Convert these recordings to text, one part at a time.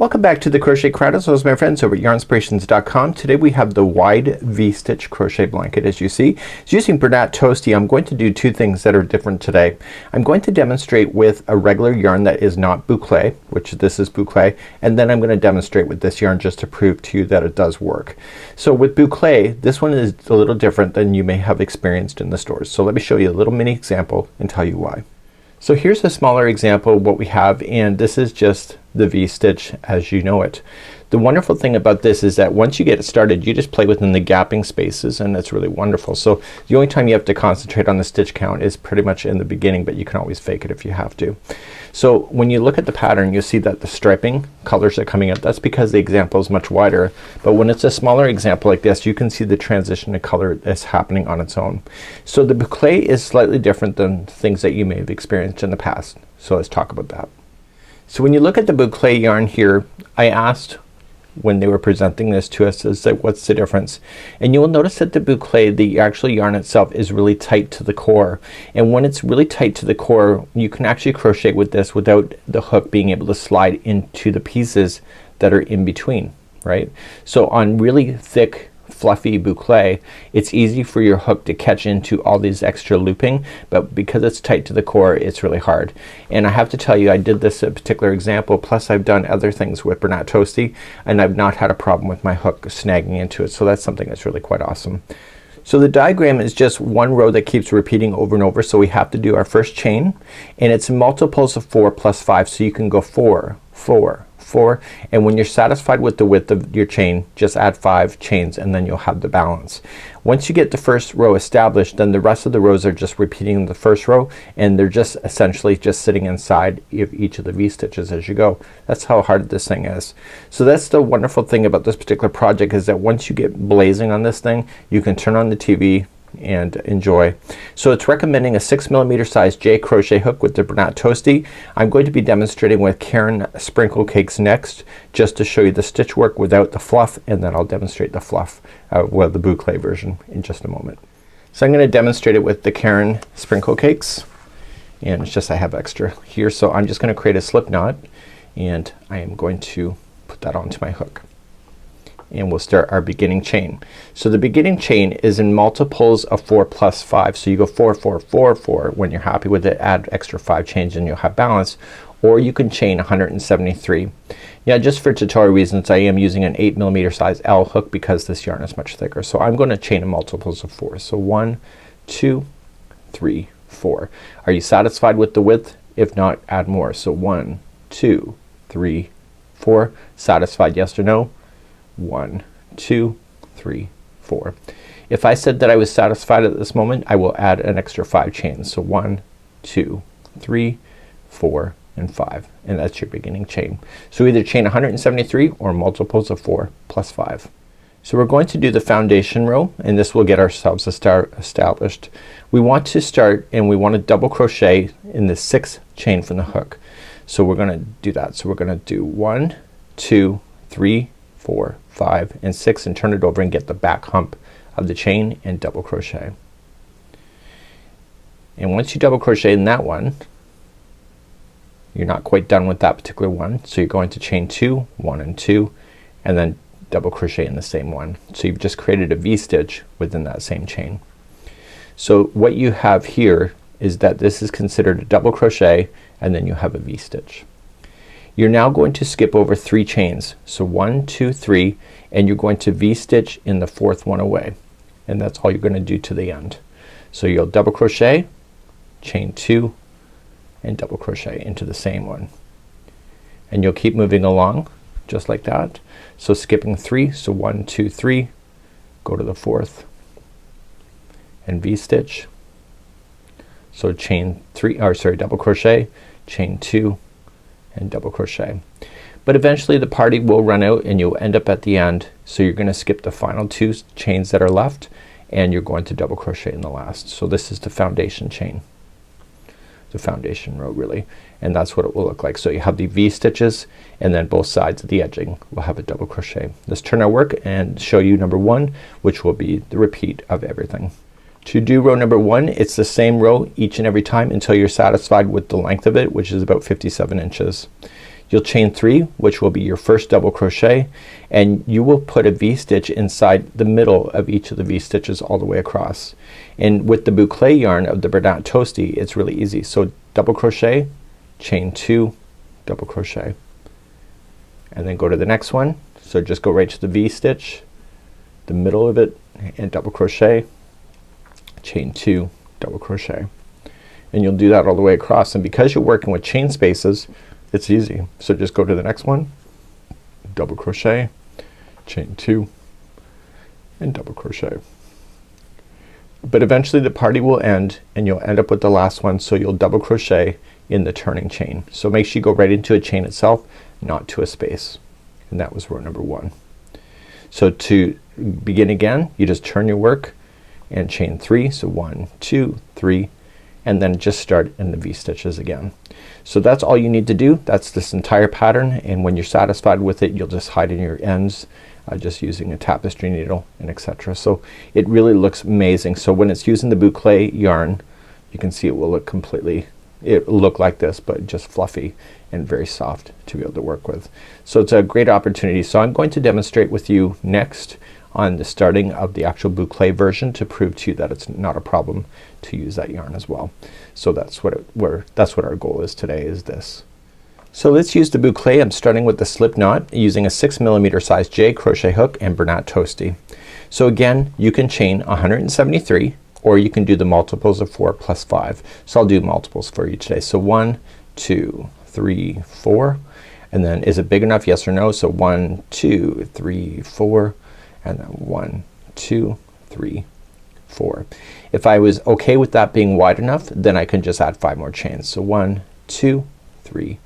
Welcome back to the Crochet Chronicles, my friends over at yarnspirations.com. Today we have the wide V-stitch crochet blanket. As you see, it's using Bernat Toasty. I'm going to do two things that are different today. I'm going to demonstrate with a regular yarn that is not boucle, which this is boucle, and then I'm going to demonstrate with this yarn just to prove to you that it does work. So with boucle, this one is a little different than you may have experienced in the stores. So let me show you a little mini example and tell you why. So here's a smaller example of what we have, and this is just the V-stitch as you know it. The wonderful thing about this is that once you get it started, you just play within the gapping spaces, and that's really wonderful. So the only time you have to concentrate on the stitch count is pretty much in the beginning, but you can always fake it if you have to. So when you look at the pattern, you'll see that the striping colors are coming up. That's because the example is much wider, but when it's a smaller example like this, you can see the transition to color that's happening on its own. So the boucle is slightly different than things that you may have experienced in the past. So let's talk about that. So when you look at the boucle yarn here, I asked when they were presenting this to us, is that what's the difference? And you will notice that the boucle, the actual yarn itself, is really tight to the core, and when it's really tight to the core, you can actually crochet with this without the hook being able to slide into the pieces that are in between, right? So on really thick fluffy boucle, it's easy for your hook to catch into all these extra looping, but because it's tight to the core, it's really hard. And I have to tell you, I did this a particular example, plus I've done other things with Bernat Toasty, and I've not had a problem with my hook snagging into it. So that's something that's really quite awesome. So the diagram is just one row that keeps repeating over and over, so we have to do our first chain, and it's multiples of 4 plus 5, so you can go 4, 4, 4, and when you're satisfied with the width of your chain, just add 5 chains and then you'll have the balance. Once you get the first row established, then the rest of the rows are just repeating the first row, and they're just essentially just sitting inside of each of the V-stitches as you go. That's how hard this thing is. So that's the wonderful thing about this particular project, is that once you get blazing on this thing, you can turn on the TV and enjoy. So it's recommending a 6mm size J crochet hook with the Bernat Toasty. I'm going to be demonstrating with Caron Sprinkle Cakes next, just to show you the stitch work without the fluff, and then I'll demonstrate the fluff, well, the boucle version, in just a moment. So I'm going to demonstrate it with the Caron Sprinkle Cakes, and it's just I have extra here, so I'm just going to create a slip knot, and I am going to put that onto my hook, and we'll start our beginning chain. So the beginning chain is in multiples of 4 plus 5. So you go 4, 4, 4, 4. When you're happy with it, add extra 5 chains and you'll have balance. Or you can chain 173. Yeah, just for tutorial reasons I am using an 8mm size L hook because this yarn is much thicker. So I'm going to chain in multiples of 4. So 1, 2, 3, 4. Are you satisfied with the width? If not, add more. So 1, 2, 3, 4. Satisfied, yes or no? 1, 2, 3, 4. If I said that I was satisfied at this moment, I will add an extra 5 chains. So 1, 2, 3, 4, and 5, and that's your beginning chain. So either chain 173 or multiples of 4 plus 5. So we're going to do the foundation row, and this will get ourselves established. We want to start, and we want to double crochet in the 6th chain from the hook. So we're gonna do that. So we're gonna do 1, 2, 3, 4, 5, and 6, and turn it over and get the back hump of the chain and double crochet. And once you double crochet in that one, you're not quite done with that particular one, so you're going to chain 2, 1 and 2, and then double crochet in the same one. So you've just created a V-stitch within that same chain. So what you have here is that this is considered a double crochet, and then you have a V-stitch. You're now going to skip over 3 chains. So 1, 2, 3, and you're going to V-stitch in the 4th one away, and that's all you're gonna do to the end. So you'll double crochet, chain 2, and double crochet into the same one, and you'll keep moving along just like that. So skipping 3, so 1, 2, 3, go to the 4th and V-stitch. So chain 3, or sorry, double crochet, chain 2, and double crochet. But eventually the party will run out and you'll end up at the end, so you're gonna skip the final 2 chains that are left, and you're going to double crochet in the last. So this is the foundation chain, the foundation row really, and that's what it will look like. So you have the V-stitches, and then both sides of the edging will have a double crochet. Let's turn our work and show you number 1, which will be the repeat of everything. To do row number 1, it's the same row each and every time until you're satisfied with the length of it, which is about 57 inches. You'll chain 3, which will be your first double crochet, and you will put a V-stitch inside the middle of each of the V-stitches all the way across. And with the boucle yarn of the Bernat Toasty, it's really easy. So double crochet, chain 2, double crochet, and then go to the next one. So just go right to the V-stitch, the middle of it, and double crochet, chain 2, double crochet, and you'll do that all the way across. And because you're working with chain spaces, it's easy. So just go to the next one, double crochet, chain 2, and double crochet. But eventually the party will end and you'll end up with the last one, so you'll double crochet in the turning chain. So make sure you go right into a chain itself, not to a space. And that was row number 1. So to begin again, you just turn your work and chain 3. So 1, 2, 3, and then just start in the V-stitches again. So that's all you need to do. That's this entire pattern, and when you're satisfied with it, you'll just hide in your ends just using a tapestry needle and etc. So it really looks amazing. So when it's using the boucle yarn, you can see it will look completely, it will look like this, but just fluffy and very soft to be able to work with. So it's a great opportunity. So I'm going to demonstrate with you next on the starting of the actual boucle version to prove to you that it's not a problem to use that yarn as well. So that's what our goal is today, is this. So let's use the boucle. I'm starting with the slip knot using a 6mm size J crochet hook and Bernat Toasty. So again, you can chain 173, or you can do the multiples of 4 plus 5. So I'll do multiples for you today. So 1, 2, 3, 4, and then is it big enough? Yes or no? So 1, 2, 3, 4, and then 1, 2, 3, 4. If I was okay with that being wide enough, then I can just add 5 more chains. So 1, 2, 3,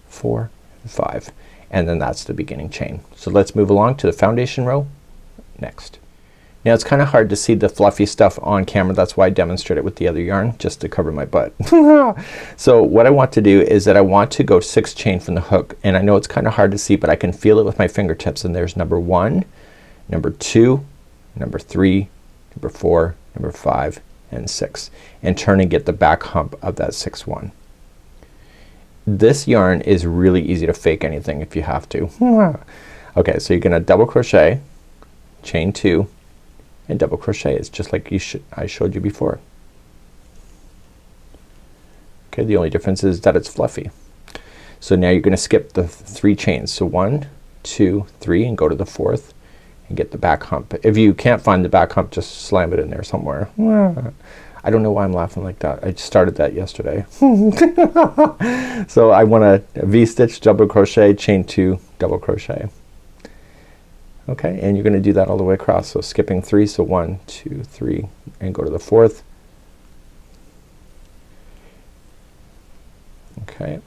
4, 5, and then that's the beginning chain. So let's move along to the foundation row next. Now it's kinda hard to see the fluffy stuff on camera. That's why I demonstrate it with the other yarn, just to cover my butt. So what I want to do is that I want to go 6 chain from the hook, and I know it's kinda hard to see, but I can feel it with my fingertips. And there's number 1, number 2, number 3, number 4, number 5, and 6, and turn and get the back hump of that 6th one. This yarn is really easy to fake anything if you have to. Okay, so you're gonna double crochet, chain 2, and double crochet. It's just like I showed you before. Okay, the only difference is that it's fluffy. So now you're gonna skip the 3 chains. So 1, 2, 3, and go to the 4th and get the back hump. If you can't find the back hump, just slam it in there somewhere. I don't know why I'm laughing like that. I started that yesterday. So I want a V-stitch, double crochet, chain 2, double crochet. Okay, and you're gonna do that all the way across. So skipping 3, so 1, 2, 3, and go to the 4th. Okay,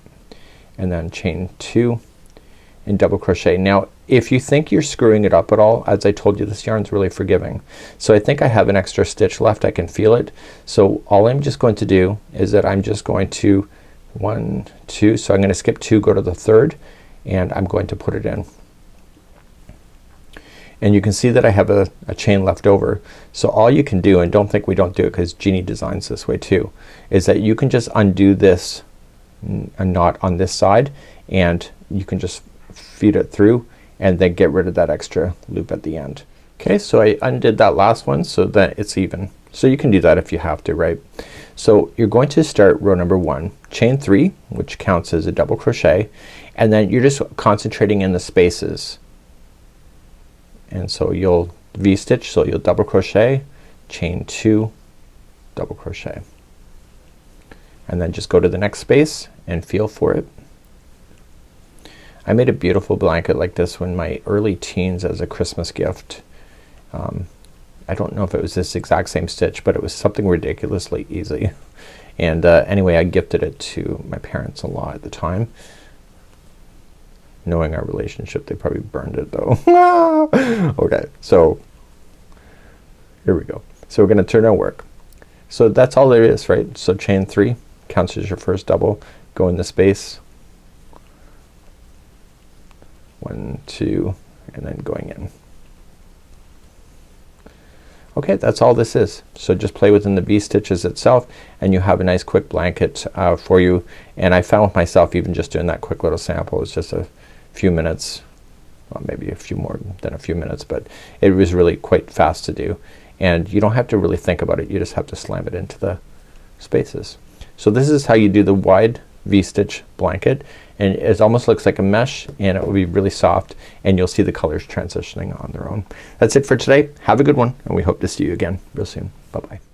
and then chain 2 and double crochet. Now if you think you're screwing it up at all, as I told you, this yarn's really forgiving. So I think I have an extra stitch left. I can feel it. So all I'm just going to do is that I'm just going to 1, 2, so I'm gonna skip 2, go to the 3rd, and I'm going to put it in. And you can see that I have a chain left over. So all you can do, and don't think we don't do it because Jeannie designs this way too, is that you can just undo this a knot on this side, and you can just feed it through and then get rid of that extra loop at the end. Okay, so I undid that last one so that it's even. So you can do that if you have to, right? So you're going to start row number 1, chain 3, which counts as a double crochet, and then you're just concentrating in the spaces. And so you'll V-stitch, so you'll double crochet, chain 2, double crochet, and then just go to the next space and feel for it. I made a beautiful blanket like this in my early teens as a Christmas gift. I don't know if it was this exact same stitch, but it was something ridiculously easy. And anyway, I gifted it to my parents a lot at the time. Knowing our relationship, they probably burned it though. Okay, so here we go. So we're gonna turn our work. So that's all there is, right? So chain 3 counts as your first double. Go in the space. 1, 2, and then going in. Okay, that's all this is. So just play within the V-stitches itself and you have a nice quick blanket for you. And I found with myself even just doing that quick little sample, it's just a few minutes, well, maybe a few more than a few minutes, but it was really quite fast to do. And you don't have to really think about it, you just have to slam it into the spaces. So this is how you do the wide V-stitch blanket, and it almost looks like a mesh and it will be really soft and you'll see the colors transitioning on their own. That's it for today. Have a good one and we hope to see you again real soon. Bye bye.